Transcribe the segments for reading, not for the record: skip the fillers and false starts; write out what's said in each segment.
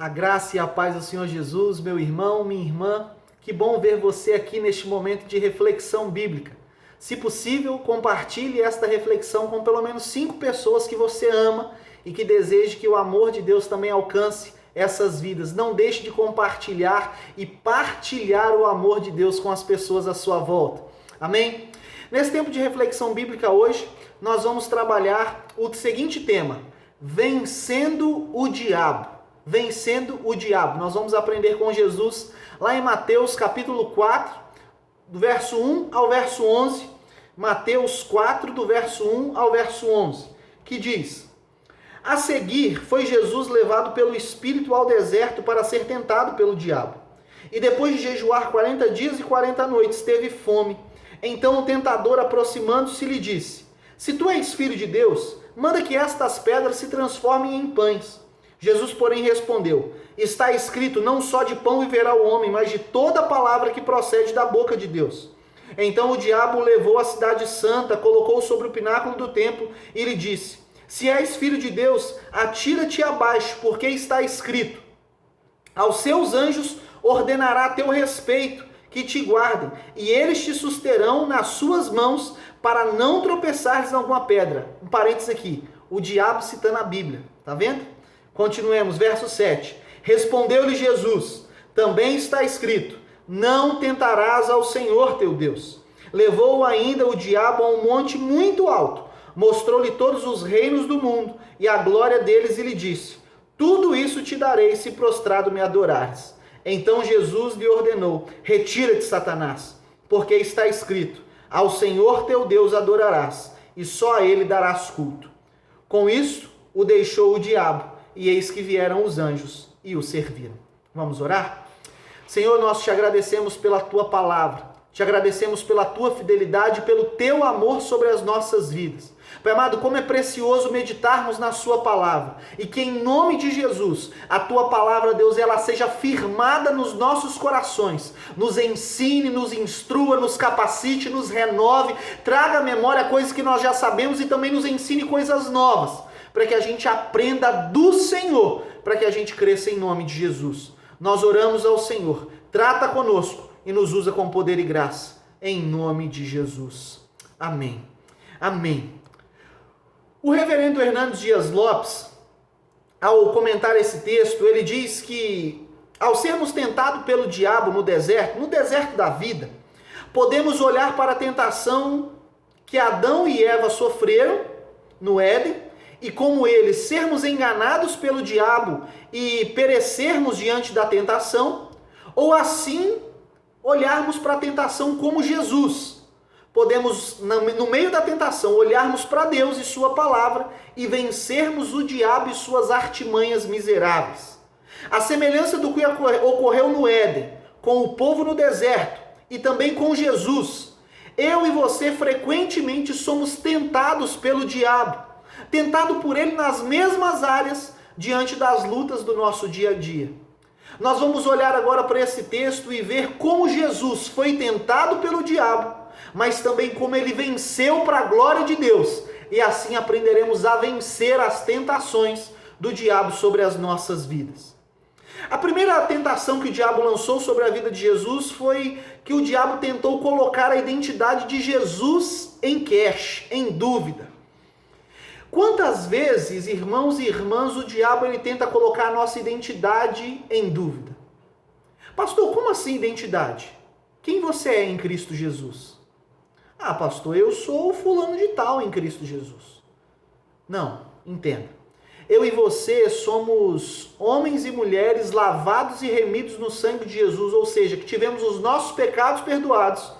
A graça e a paz do Senhor Jesus, meu irmão, minha irmã. Que bom ver você aqui neste momento de reflexão bíblica. Se possível, compartilhe esta reflexão com pelo menos 5 pessoas que você ama e que deseje que o amor de Deus também alcance essas vidas. Não deixe de compartilhar e partilhar o amor de Deus com as pessoas à sua volta. Amém? Nesse tempo de reflexão bíblica hoje, nós vamos trabalhar o seguinte tema: vencendo o diabo. Vencendo o diabo. Nós vamos aprender com Jesus lá em Mateus capítulo 4, do verso 1 ao verso 11. Mateus 4, do verso 1 ao verso 11, que diz: A seguir foi Jesus levado pelo Espírito ao deserto para ser tentado pelo diabo. E depois de jejuar 40 dias e 40 noites, teve fome. Então o tentador, aproximando-se, lhe disse: Se tu és filho de Deus, manda que estas pedras se transformem em pães. Jesus, porém, respondeu: Está escrito, não só de pão viverá o homem, mas de toda palavra que procede da boca de Deus. Então o diabo o levou à cidade santa, colocou sobre o pináculo do templo e lhe disse: Se és filho de Deus, atira-te abaixo, porque está escrito: Aos seus anjos ordenará a teu respeito, que te guardem, e eles te susterão nas suas mãos, para não tropeçares em alguma pedra. Um parênteses aqui, o diabo citando a Bíblia, tá vendo? Continuemos, verso 7. Respondeu-lhe Jesus: Também está escrito, não tentarás ao Senhor teu Deus. Levou ainda o diabo a um monte muito alto, mostrou-lhe todos os reinos do mundo e a glória deles e lhe disse: Tudo isso te darei se prostrado me adorares. Então Jesus lhe ordenou: Retira-te, Satanás, porque está escrito: Ao Senhor teu Deus adorarás, e só a ele darás culto. Com isso, o deixou o diabo, e eis que vieram os anjos e o serviram. Vamos orar? Senhor, nós te agradecemos pela tua palavra, te agradecemos pela tua fidelidade, pelo teu amor sobre as nossas vidas. Pai amado, como é precioso meditarmos na sua palavra, e que em nome de Jesus, a tua palavra, Deus, ela seja firmada nos nossos corações, nos ensine, nos instrua, nos capacite, nos renove, traga à memória coisas que nós já sabemos e também nos ensine coisas novas, para que a gente aprenda do Senhor, para que a gente cresça em nome de Jesus. Nós oramos ao Senhor, trata conosco e nos usa com poder e graça, em nome de Jesus. Amém. Amém. O reverendo Hernandes Dias Lopes, ao comentar esse texto, ele diz que ao sermos tentados pelo diabo no deserto da vida, podemos olhar para a tentação que Adão e Eva sofreram no Éden, e como eles, sermos enganados pelo diabo e perecermos diante da tentação, ou assim olharmos para a tentação como Jesus. Podemos, no meio da tentação, olharmos para Deus e sua palavra e vencermos o diabo e suas artimanhas miseráveis. A semelhança do que ocorreu no Éden, com o povo no deserto e também com Jesus, eu e você frequentemente somos tentados pelo diabo, tentado por ele nas mesmas áreas diante das lutas do nosso dia a dia. Nós vamos olhar agora para esse texto e ver como Jesus foi tentado pelo diabo, mas também como ele venceu para a glória de Deus, e assim aprenderemos a vencer as tentações do diabo sobre as nossas vidas. A primeira tentação que o diabo lançou sobre a vida de Jesus foi que o diabo tentou colocar a identidade de Jesus em queixa, em dúvida. Quantas vezes, irmãos e irmãs, o diabo ele tenta colocar a nossa identidade em dúvida? Pastor, como assim identidade? Quem você é em Cristo Jesus? Ah, pastor, eu sou o fulano de tal em Cristo Jesus. Não, entenda. Eu e você somos homens e mulheres lavados e remidos no sangue de Jesus, ou seja, que tivemos os nossos pecados perdoados,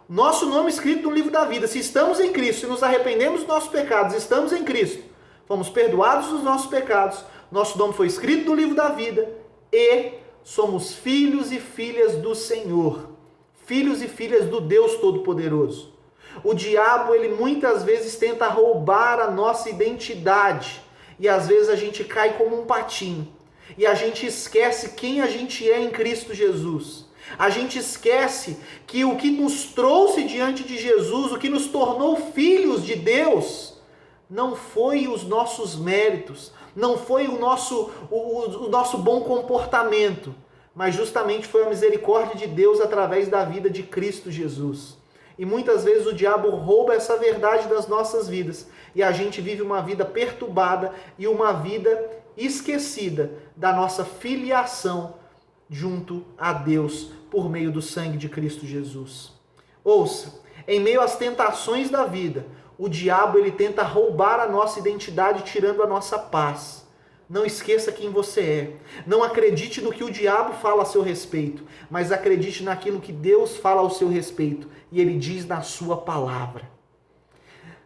nosso nome escrito no livro da vida. Se estamos em Cristo, se nos arrependemos dos nossos pecados, estamos em Cristo, fomos perdoados dos nossos pecados, nosso nome foi escrito no livro da vida e somos filhos e filhas do Senhor, filhos e filhas do Deus Todo-Poderoso. O diabo, ele muitas vezes tenta roubar a nossa identidade e às vezes a gente cai como um patinho e a gente esquece quem a gente é em Cristo Jesus. A gente esquece que o que nos trouxe diante de Jesus, o que nos tornou filhos de Deus, não foi os nossos méritos, não foi o nosso bom comportamento, mas justamente foi a misericórdia de Deus através da vida de Cristo Jesus. E muitas vezes o diabo rouba essa verdade das nossas vidas e a gente vive uma vida perturbada e uma vida esquecida da nossa filiação junto a Deus por meio do sangue de Cristo Jesus. Ouça, em meio às tentações da vida, o diabo ele tenta roubar a nossa identidade tirando a nossa paz. Não esqueça quem você é. Não acredite no que o diabo fala a seu respeito, mas acredite naquilo que Deus fala ao seu respeito. E ele diz na sua palavra.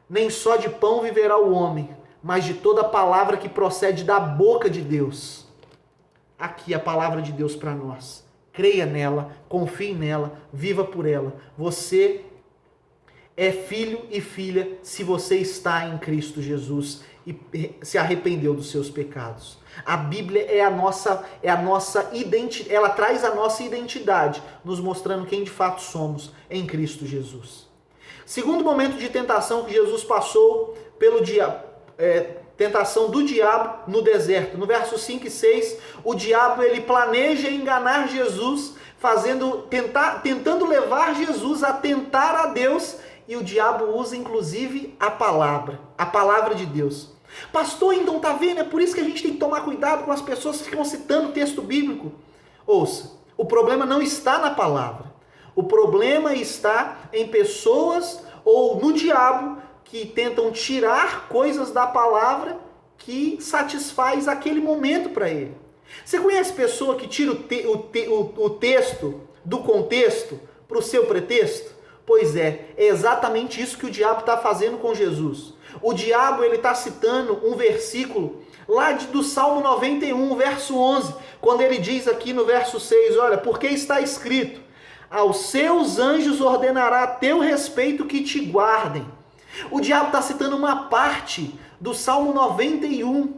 Nem só de pão viverá o homem, mas de toda palavra que procede da boca de Deus. Aqui a palavra de Deus para nós. Creia nela, confie nela, viva por ela. Você é filho e filha se você está em Cristo Jesus e se arrependeu dos seus pecados. A Bíblia é a nossa identidade, ela traz a nossa identidade, nos mostrando quem de fato somos em Cristo Jesus. Segundo momento de tentação que Jesus passou pelo diabo, tentação do diabo no deserto. No verso 5 e 6, o diabo ele planeja enganar Jesus, tentando levar Jesus a tentar a Deus, e o diabo usa inclusive a palavra de Deus. Pastor, então tá vendo? É por isso que a gente tem que tomar cuidado com as pessoas que ficam citando o texto bíblico. Ouça, o problema não está na palavra. O problema está em pessoas ou no diabo que tentam tirar coisas da palavra que satisfaz aquele momento para ele. Você conhece pessoa que tira o texto do contexto para o seu pretexto? Pois é exatamente isso que o diabo está fazendo com Jesus. O diabo ele está citando um versículo lá do Salmo 91, verso 11, quando ele diz aqui no verso 6, olha, porque está escrito, aos seus anjos ordenará a teu respeito que te guardem. O diabo está citando uma parte do Salmo 91,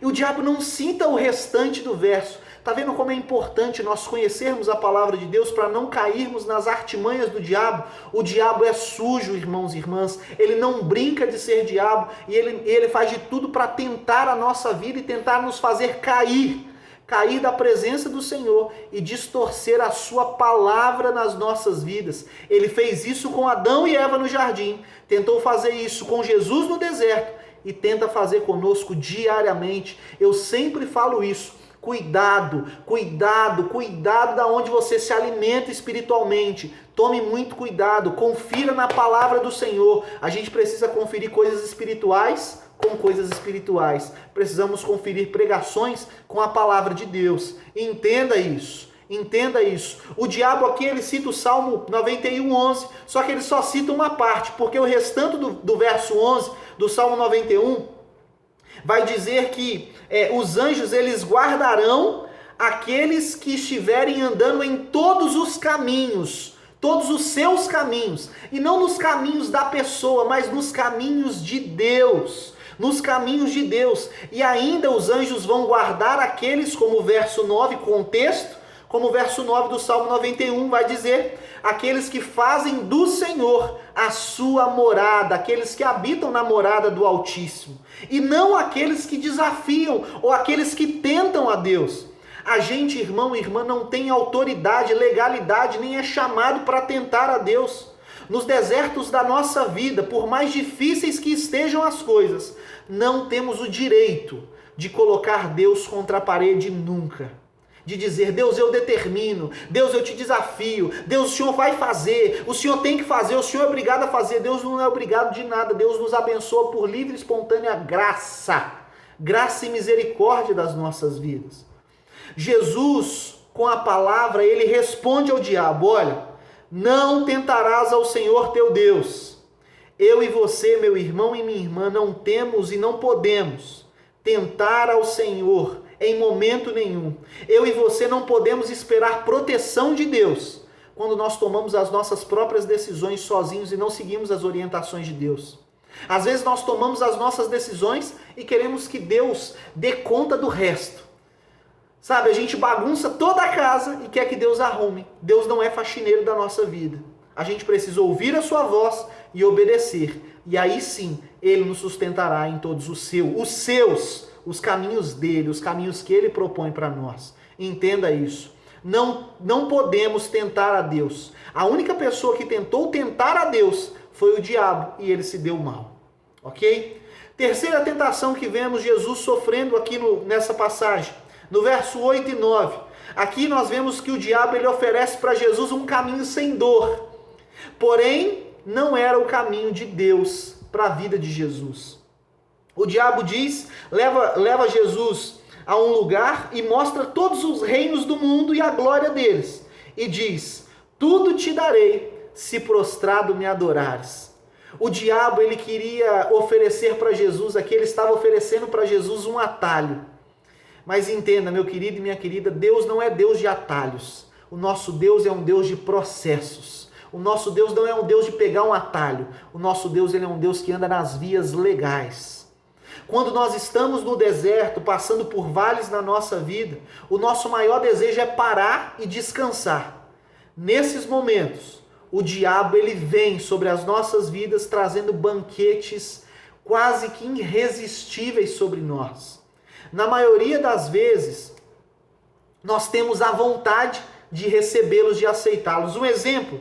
e o diabo não cita o restante do verso. Está vendo como é importante nós conhecermos a palavra de Deus para não cairmos nas artimanhas do diabo? O diabo é sujo, irmãos e irmãs. Ele não brinca de ser diabo e ele faz de tudo para tentar a nossa vida e tentar nos fazer cair da presença do Senhor e distorcer a sua palavra nas nossas vidas. Ele fez isso com Adão e Eva no jardim, tentou fazer isso com Jesus no deserto e tenta fazer conosco diariamente. Eu sempre falo isso. Cuidado da onde você se alimenta espiritualmente. Tome muito cuidado, confira na palavra do Senhor. A gente precisa conferir coisas espirituais com coisas espirituais. Precisamos conferir pregações com a palavra de Deus. Entenda isso. O diabo aqui ele cita o Salmo 91, 11, só que ele só cita uma parte, porque o restante do verso 11 do Salmo 91 vai dizer que os anjos eles guardarão aqueles que estiverem andando em todos os caminhos, todos os seus caminhos, e não nos caminhos da pessoa, mas nos caminhos de Deus. E ainda os anjos vão guardar aqueles, como o verso 9, contexto, como o verso 9 do Salmo 91 vai dizer, aqueles que fazem do Senhor a sua morada, aqueles que habitam na morada do Altíssimo, e não aqueles que desafiam ou aqueles que tentam a Deus. A gente, irmão e irmã, não tem autoridade, legalidade, nem é chamado para tentar a Deus. Nos desertos da nossa vida, por mais difíceis que estejam as coisas, não temos o direito de colocar Deus contra a parede nunca. De dizer, Deus, eu determino, Deus, eu te desafio, Deus, o Senhor vai fazer, o Senhor tem que fazer, o Senhor é obrigado a fazer. Deus não é obrigado de nada, Deus nos abençoa por livre e espontânea graça e misericórdia das nossas vidas. Jesus, com a palavra, ele responde ao diabo, olha, não tentarás ao Senhor teu Deus. Eu e você, meu irmão e minha irmã, não temos e não podemos tentar ao Senhor em momento nenhum. Eu e você não podemos esperar proteção de Deus quando nós tomamos as nossas próprias decisões sozinhos e não seguimos as orientações de Deus. Às vezes nós tomamos as nossas decisões e queremos que Deus dê conta do resto. Sabe, a gente bagunça toda a casa e quer que Deus arrume. Deus não é faxineiro da nossa vida. A gente precisa ouvir a sua voz e obedecer. E aí sim, Ele nos sustentará em todos os seus os caminhos dele, os caminhos que ele propõe para nós. Entenda isso. Não podemos tentar a Deus. A única pessoa que tentou tentar a Deus foi o diabo e ele se deu mal. Ok? Terceira tentação que vemos Jesus sofrendo aqui nessa passagem, no verso 8 e 9. Aqui nós vemos que o diabo ele oferece para Jesus um caminho sem dor. Porém, não era o caminho de Deus para a vida de Jesus. O diabo leva Jesus a um lugar e mostra todos os reinos do mundo e a glória deles. E diz: tudo te darei se prostrado me adorares. O diabo ele queria oferecer para Jesus, aqui ele estava oferecendo para Jesus um atalho. Mas entenda, meu querido e minha querida, Deus não é Deus de atalhos. O nosso Deus é um Deus de processos. O nosso Deus não é um Deus de pegar um atalho. O nosso Deus ele é um Deus que anda nas vias legais. Quando nós estamos no deserto, passando por vales na nossa vida, o nosso maior desejo é parar e descansar. Nesses momentos, o diabo ele vem sobre as nossas vidas trazendo banquetes quase que irresistíveis sobre nós. Na maioria das vezes, nós temos a vontade de recebê-los, de aceitá-los. Um exemplo,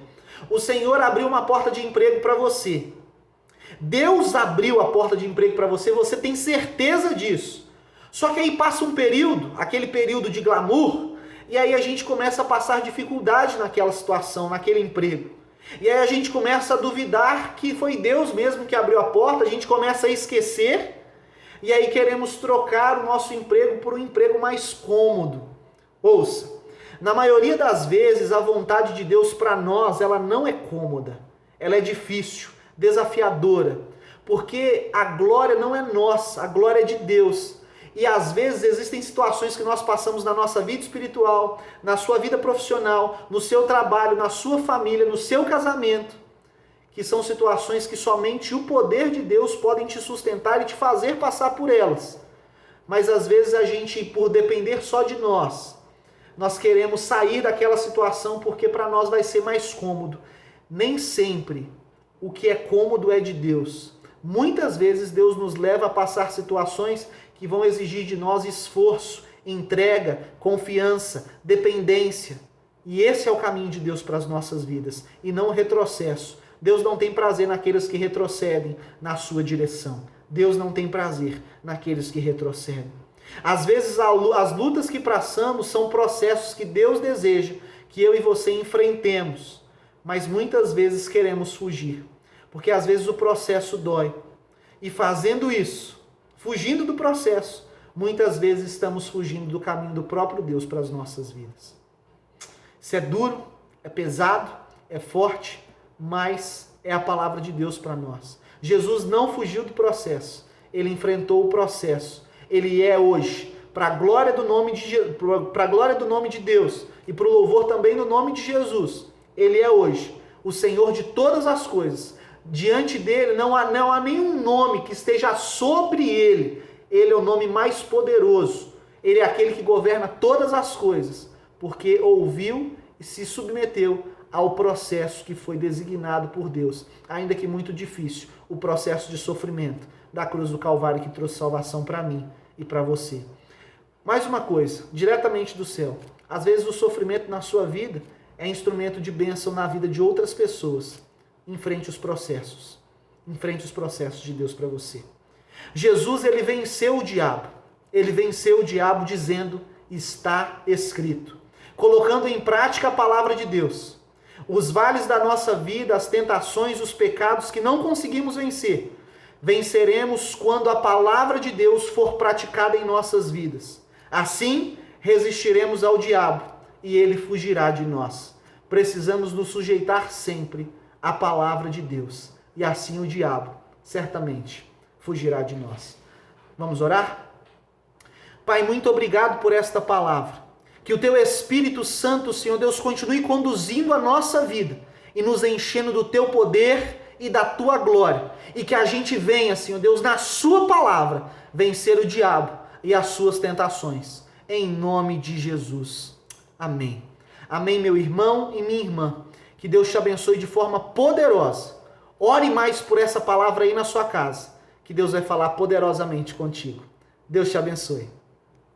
o Senhor abriu uma porta de emprego para você. Deus abriu a porta de emprego para você, você tem certeza disso. Só que aí passa um período, aquele período de glamour, e aí a gente começa a passar dificuldade naquela situação, naquele emprego. E aí a gente começa a duvidar que foi Deus mesmo que abriu a porta, a gente começa a esquecer, e aí queremos trocar o nosso emprego por um emprego mais cômodo. Ouça, na maioria das vezes a vontade de Deus para nós, ela não é cômoda, ela é difícil, desafiadora, porque a glória não é nossa, a glória é de Deus. E às vezes existem situações que nós passamos na nossa vida espiritual, na sua vida profissional, no seu trabalho, na sua família, no seu casamento, que são situações que somente o poder de Deus pode te sustentar e te fazer passar por elas. Mas às vezes a gente, por depender só de nós queremos sair daquela situação porque para nós vai ser mais cômodo. Nem sempre o que é cômodo é de Deus. Muitas vezes Deus nos leva a passar situações que vão exigir de nós esforço, entrega, confiança, dependência. E esse é o caminho de Deus para as nossas vidas, e não o retrocesso. Deus não tem prazer naqueles que retrocedem na sua direção. Deus não tem prazer naqueles que retrocedem. Às vezes as lutas que passamos são processos que Deus deseja que eu e você enfrentemos, mas muitas vezes queremos fugir, porque às vezes o processo dói. E fazendo isso, fugindo do processo, muitas vezes estamos fugindo do caminho do próprio Deus para as nossas vidas. Isso é duro, é pesado, é forte, mas é a palavra de Deus para nós. Jesus não fugiu do processo, ele enfrentou o processo. Ele é hoje, para a glória do nome de Deus e para o louvor também do nome de Jesus, ele é hoje o Senhor de todas as coisas. Diante dele não há nenhum nome que esteja sobre ele. Ele é o nome mais poderoso. Ele é aquele que governa todas as coisas, porque ouviu e se submeteu ao processo que foi designado por Deus, ainda que muito difícil, o processo de sofrimento da cruz do Calvário que trouxe salvação para mim e para você. Mais uma coisa, diretamente do céu. Às vezes o sofrimento na sua vida é instrumento de bênção na vida de outras pessoas. Enfrente os processos. Enfrente os processos de Deus para você. Jesus, ele venceu o diabo. Ele venceu o diabo dizendo, está escrito. Colocando em prática a palavra de Deus. Os vales da nossa vida, as tentações, os pecados que não conseguimos vencer, venceremos quando a palavra de Deus for praticada em nossas vidas. Assim, resistiremos ao diabo e ele fugirá de nós. Precisamos nos sujeitar sempre à palavra de Deus. E assim o diabo, certamente, fugirá de nós. Vamos orar? Pai, muito obrigado por esta palavra. Que o Teu Espírito Santo, Senhor Deus, continue conduzindo a nossa vida e nos enchendo do Teu poder e da Tua glória. E que a gente venha, Senhor Deus, na Sua palavra, vencer o diabo e as suas tentações. Em nome de Jesus. Amém. Amém, meu irmão e minha irmã. Que Deus te abençoe de forma poderosa. Ore mais por essa palavra aí na sua casa, que Deus vai falar poderosamente contigo. Deus te abençoe.